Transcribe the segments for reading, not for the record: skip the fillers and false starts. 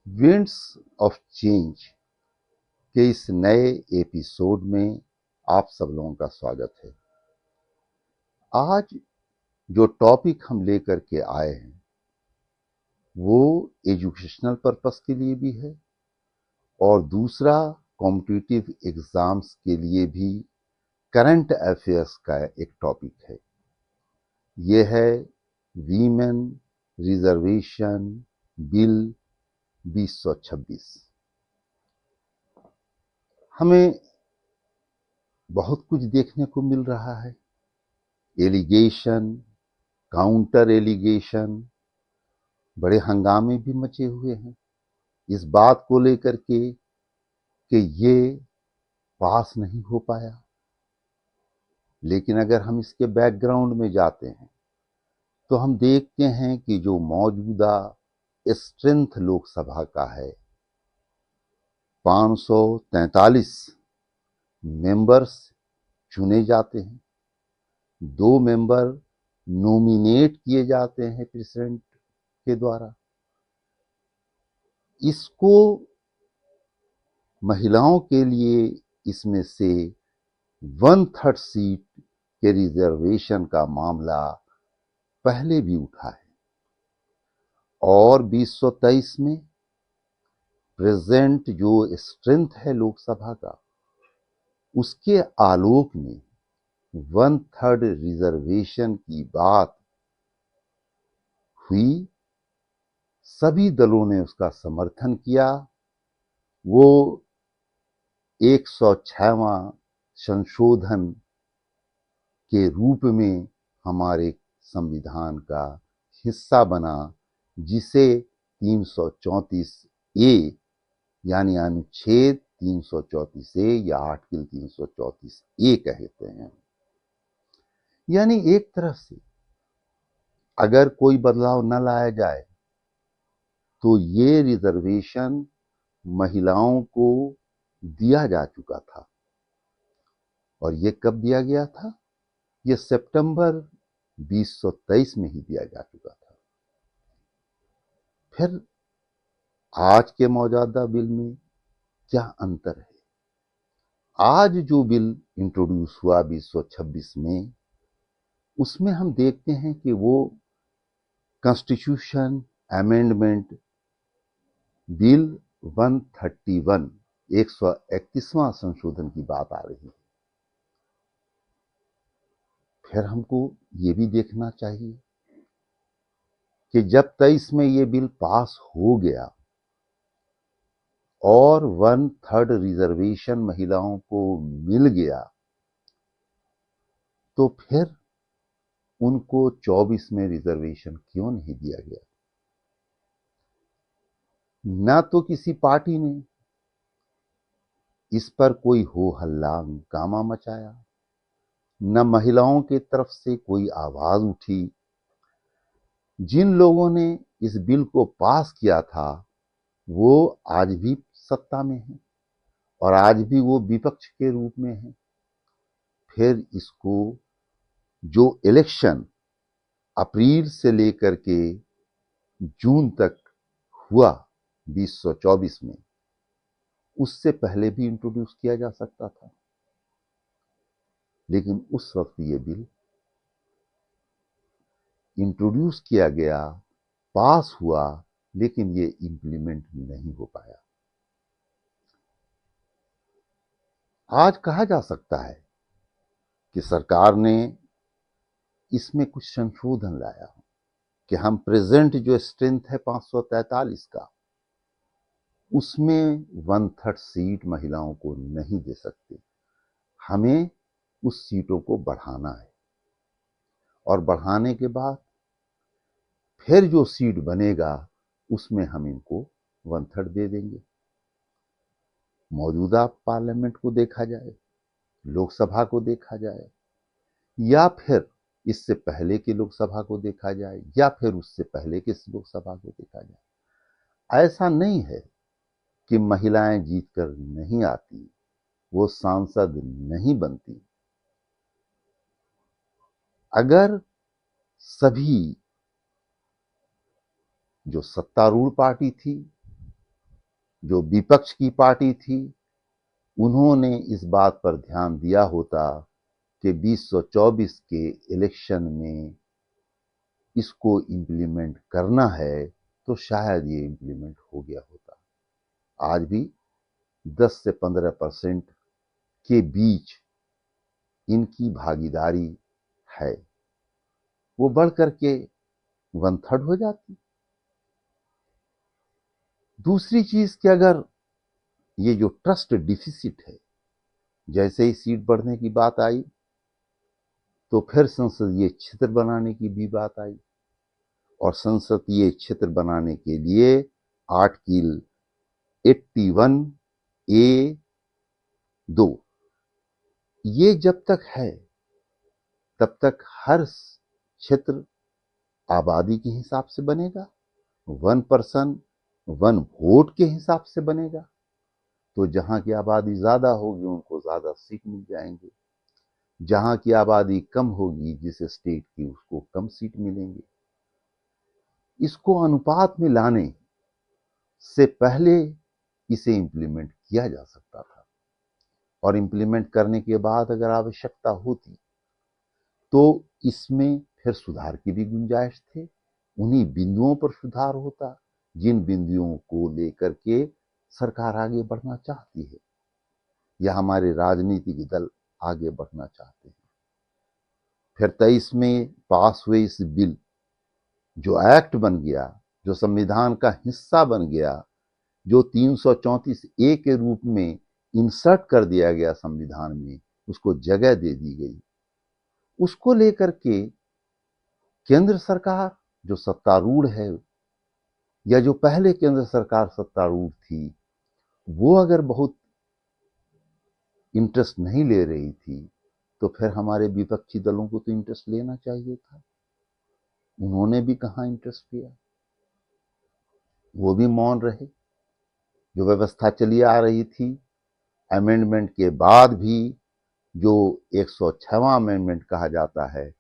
Winds of change के इस नए एपिसोड में आप सब लोगों का स्वागत है। आज जो टॉपिक हम लेकर के आए हैं वो एजुकेशनल पर्पस के लिए भी है और दूसरा कॉम्पिटिटिव एग्जाम्स के लिए भी करंट अफेयर्स का एक टॉपिक है। ये है वीमेन रिजर्वेशन बिल 2026। हमें बहुत कुछ देखने को मिल रहा है। एलिगेशन, काउंटर एलिगेशन, बड़े हंगामे भी मचे हुए हैं इस बात को लेकर के कि ये पास नहीं हो पाया। लेकिन अगर हम इसके बैकग्राउंड में जाते हैं तो हम देखते हैं कि जो मौजूदा स्ट्रेंथ लोकसभा का है, 543 मेंबर्स चुने जाते हैं, 2 मेंबर नॉमिनेट किए जाते हैं प्रेसिडेंट के द्वारा। इसको महिलाओं के लिए इसमें से 1/3 सीट के रिजर्वेशन का मामला पहले भी उठा है और 2023 में प्रेजेंट जो स्ट्रेंथ है लोकसभा का, उसके आलोक में 1/3 रिजर्वेशन की बात हुई। सभी दलों ने उसका समर्थन किया। वो 106वां संशोधन के रूप में हमारे संविधान का हिस्सा बना, जिसे 334 ए यानी अनुच्छेद 334 ए या आर्टिकल 334 ए कहते हैं। यानी एक तरफ से अगर कोई बदलाव न लाया जाए तो ये रिजर्वेशन महिलाओं को दिया जा चुका था। और ये कब दिया गया था? ये सितंबर 2023 में ही दिया जा चुका था। फिर आज के मौजूदा बिल में क्या अंतर है? आज जो बिल इंट्रोड्यूस हुआ 2026 में, उसमें हम देखते हैं कि वो कॉन्स्टिट्यूशन अमेंडमेंट बिल 131 131वां संशोधन की बात आ रही है। फिर हमको ये भी देखना चाहिए कि जब 23 में ये बिल पास हो गया और 1/3 रिजर्वेशन महिलाओं को मिल गया, तो फिर उनको 24 में रिजर्वेशन क्यों नहीं दिया गया? ना तो किसी पार्टी ने इस पर कोई हो हल्ला हंगामा मचाया, न महिलाओं की तरफ से कोई आवाज उठी। जिन लोगों ने इस बिल को पास किया था वो आज भी सत्ता में है और आज भी वो विपक्ष के रूप में है। फिर इसको जो इलेक्शन अप्रैल से लेकर के जून तक हुआ 2024 में, उससे पहले भी इंट्रोड्यूस किया जा सकता था। लेकिन उस वक्त ये बिल इंट्रोड्यूस किया गया, पास हुआ, लेकिन ये इंप्लीमेंट नहीं हो पाया। आज कहा जा सकता है कि सरकार ने इसमें कुछ संशोधन लाया कि हम प्रेजेंट जो स्ट्रेंथ है 543 का, उसमें 1/3 सीट महिलाओं को नहीं दे सकते। हमें उस सीटों को बढ़ाना है और बढ़ाने के बाद फिर जो सीट बनेगा उसमें हम इनको 1/3 दे देंगे। मौजूदा पार्लियामेंट को देखा जाए, लोकसभा को देखा जाए, या फिर इससे पहले की लोकसभा को देखा जाए, या फिर उससे पहले की लोकसभा को देखा जाए, ऐसा नहीं है कि महिलाएं जीत कर नहीं आती, वो सांसद नहीं बनती। अगर सभी जो सत्तारूढ़ पार्टी थी जो विपक्ष की पार्टी थी उन्होंने इस बात पर ध्यान दिया होता कि 2024 के इलेक्शन में इसको इम्प्लीमेंट करना है, तो शायद ये इम्प्लीमेंट हो गया होता। आज भी 10 से 15% के बीच इनकी भागीदारी है, वो बढ़ करके 1/3 हो जाती। दूसरी चीज कि अगर ये जो ट्रस्ट डिफिसिट है, जैसे ही सीट बढ़ने की बात आई तो फिर संसदीय क्षेत्र बनाने की भी बात आई, और संसदीय क्षेत्र बनाने के लिए आर्टिकल 81A(2) ये जब तक है तब तक हर क्षेत्र आबादी के हिसाब से बनेगा, 1 पर्सन 1 वोट के हिसाब से बनेगा। तो जहां की आबादी ज्यादा होगी उनको ज्यादा सीट मिल जाएंगे, जहां की आबादी कम होगी जिस स्टेट की उसको कम सीट मिलेंगे। इसको अनुपात में लाने से पहले इसे इंप्लीमेंट किया जा सकता था, और इंप्लीमेंट करने के बाद अगर आवश्यकता होती तो इसमें फिर सुधार की भी गुंजाइश थी। उन्हीं बिंदुओं पर सुधार होता जिन बिंदुओं को लेकर के सरकार आगे बढ़ना चाहती है या हमारे राजनीतिक दल आगे बढ़ना चाहते हैं। फिर 23 में पास हुए इस बिल, जो एक्ट बन गया, जो संविधान का हिस्सा बन गया, जो 334A के रूप में इंसर्ट कर दिया गया संविधान में, उसको जगह दे दी गई, उसको लेकर के केंद्र सरकार जो सत्तारूढ़ है या जो पहले केंद्र सरकार सत्तारूढ़ थी, वो अगर बहुत इंटरेस्ट नहीं ले रही थी तो फिर हमारे विपक्षी दलों को तो इंटरेस्ट लेना चाहिए था। उन्होंने भी कहां इंटरेस्ट लिया, वो भी मौन रहे। जो व्यवस्था चली आ रही थी अमेंडमेंट के बाद भी, जो 106वां अमेंडमेंट कहा जाता है,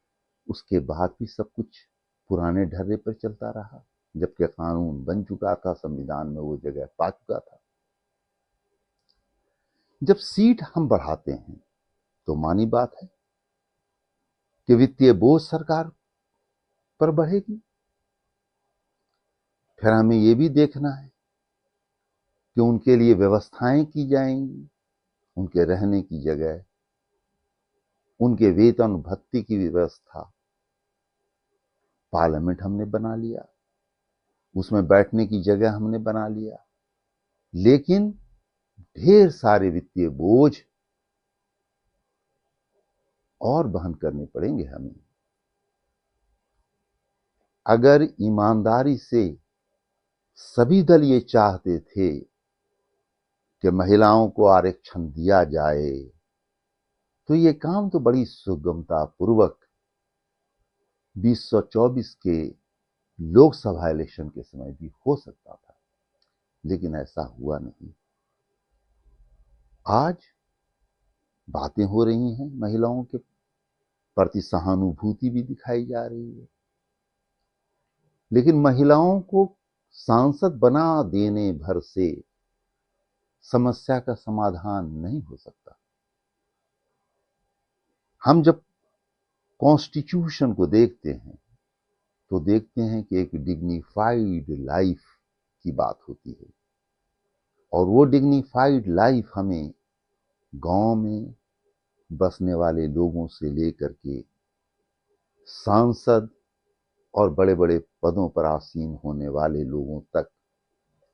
उसके बाद भी सब कुछ पुराने ढर्रे पर चलता रहा, जबकि कानून बन चुका था, संविधान में वो जगह पा चुका था। जब सीट हम बढ़ाते हैं तो मानी बात है कि वित्तीय बोझ सरकार पर बढ़ेगी। फिर हमें यह भी देखना है कि उनके लिए व्यवस्थाएं की जाएंगी, उनके रहने की जगह, उनके वेतन भत्ते की व्यवस्था पार्लियामेंट हमने बना लिया, उसमें बैठने की जगह हमने बना लिया, लेकिन ढेर सारे वित्तीय बोझ और वहन करने पड़ेंगे हमें। अगर ईमानदारी से सभी दल ये चाहते थे कि महिलाओं को आरक्षण दिया जाए, तो ये काम तो बड़ी सुगमता पूर्वक 2024 के लोकसभा इलेक्शन के समय भी हो सकता था, लेकिन ऐसा हुआ नहीं। आज बातें हो रही हैं, महिलाओं के प्रति सहानुभूति भी दिखाई जा रही है, लेकिन महिलाओं को सांसद बना देने भर से समस्या का समाधान नहीं हो सकता। हम जब कॉन्स्टिट्यूशन को देखते हैं तो देखते हैं कि एक डिग्निफाइड लाइफ की बात होती है, और वो डिग्निफाइड लाइफ हमें गांव में बसने वाले लोगों से लेकर के सांसद और बड़े बड़े पदों पर आसीन होने वाले लोगों तक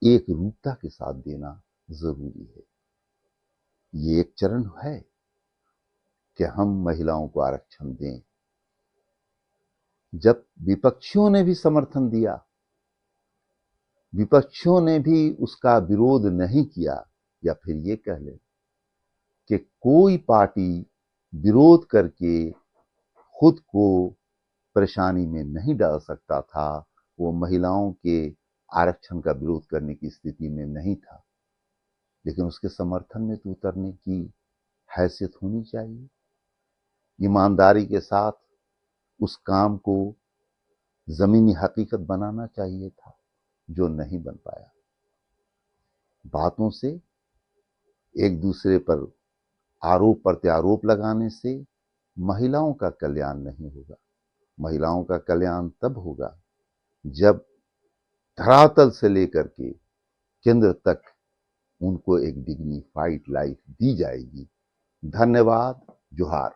एक रूपता के साथ देना जरूरी है। ये एक चरण है कि हम महिलाओं को आरक्षण दें। जब विपक्षियों ने भी समर्थन दिया, विपक्षियों ने भी उसका विरोध नहीं किया, या फिर ये कह ले कि कोई पार्टी विरोध करके खुद को परेशानी में नहीं डाल सकता था, वो महिलाओं के आरक्षण का विरोध करने की स्थिति में नहीं था, लेकिन उसके समर्थन में तो उतरने की हैसियत होनी चाहिए। ईमानदारी के साथ उस काम को जमीनी हकीकत बनाना चाहिए था, जो नहीं बन पाया। बातों से, एक दूसरे पर आरोप प्रत्यारोप लगाने से महिलाओं का कल्याण नहीं होगा। महिलाओं का कल्याण तब होगा जब धरातल से लेकर के केंद्र तक उनको एक डिग्निफाइड लाइफ दी जाएगी। धन्यवाद। जोहार।